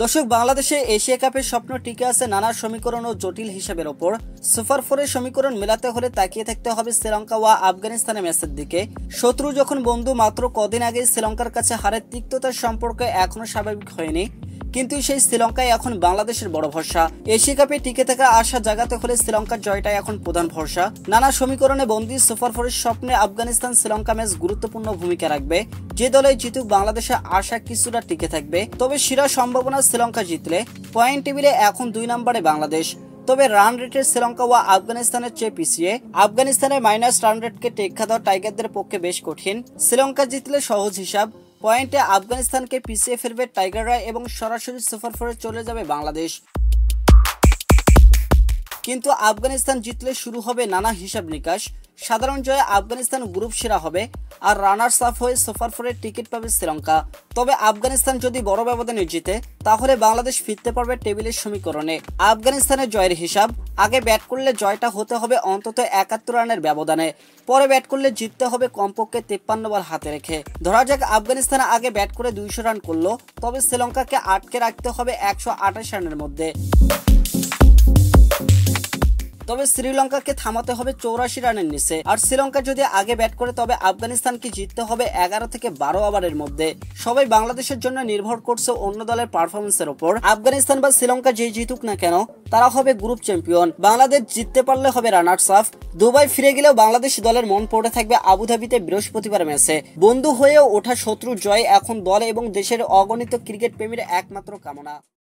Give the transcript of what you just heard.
দর্শক, বাংলাদেশে এশিয়া কাপের স্বপ্ন টিকে আছে নানা সমীকরণ ও জটিল হিসাবের ওপর। সুপার ফোরের সমীকরণ মেলাতে হলে তাকিয়ে থাকতে হবে শ্রীলঙ্কা ও আফগানিস্তানের ম্যাচের দিকে। শত্রু যখন বন্ধু, মাত্র কদিন আগে শ্রীলঙ্কার কাছে হারের তিক্ততার সম্পর্ক এখনো স্বাভাবিক হয়নি, কিন্তু সেই শ্রীলঙ্কায় এখন বাংলাদেশের বড় ভরসা। এশিয়া কাপে টিকে থাকা আশা জাগাতে হলে শ্রীলঙ্কার জয়টাই এখন প্রধান ভরসা। নানা সমীকরণে বন্দী সুপার ফোরের স্বপ্নে আফগানিস্তান শ্রীলঙ্কা ম্যাচ গুরুত্বপূর্ণ ভূমিকা রাখবে। যে দলে জিতুক বাংলাদেশের আশা কিছুটা টিকে থাকবে, তবে সেরা সম্ভাবনা শ্রীলঙ্কা জিতলে। পয়েন্ট টেবিলে এখন 2 নম্বরে বাংলাদেশ, তবে রান রেটের শ্রীলঙ্কা ও আফগানিস্তানের চেয়ে পিছিয়ে। আফগানিস্তানের মাইনাস রান রেটকে টেক্কা দেওয়া টাইগারদের পক্ষে বেশ কঠিন। শ্রীলঙ্কা জিতলে সহজ হিসাব, পয়েন্টে আফগানিস্তানকে পিছিয়ে ফেলবে টাইগাররা এবং সরাসরি সুপার ফোরে চলে যাবে বাংলাদেশ। কিন্তু আফগানিস্তান জিতলে শুরু হবে নানা হিসাব নিকাশ। সাধারণ জয়ে আফগানিস্তান গ্রুপ সেরা হবে আর রানার্স আপ হয়ে সুপার ফোরের টিকিট পাবে শ্রীলঙ্কা। তবে আফগানিস্তান যদি বড় ব্যবধানে জিতে, তাহলে বাংলাদেশ ফিরতে পারবে টেবিলের সমীকরণে। আফগানিস্তানের জয়ের হিসাব, আগে ব্যাট করলে জয়টা হতে হবে অন্তত 71 রানের ব্যবধানে, পরে ব্যাট করলে জিততে হবে কমপক্ষে 53 বল হাতে রেখে। ধরা যাক আফগানিস্তান আগে ব্যাট করে 200 রান করলো, তবে শ্রীলঙ্কাকে আটকে রাখতে হবে 128 রানের মধ্যে। তবে শ্রীলঙ্কাকে থামাতে হবে 84 রানের নিচে। আর শ্রীলঙ্কা যদি আগে ব্যাট করে, তবে আফগানিস্তানকে জিততে হবে 11 থেকে 12 ওভারের মধ্যে। সবাই বাংলাদেশের জন্য নির্ভর করছে অন্য দলের পারফরমেন্সের উপর। আফগানিস্তান বা শ্রীলঙ্কা যে জিতুক না কেন, তারা হবে গ্রুপ চ্যাম্পিয়ন। বাংলাদেশ জিততে পারলে হবে রানার্স আপ। দুবাই ফিরে গেলেও বাংলাদেশ দলের মন পড়ে থাকবে আবুধাবিতে বৃহস্পতিবার ম্যাচে। বন্ধু হয়েও ওঠা শত্রুর জয় এখন দল এবং দেশের অগণিত ক্রিকেট প্রেমীর একমাত্র কামনা।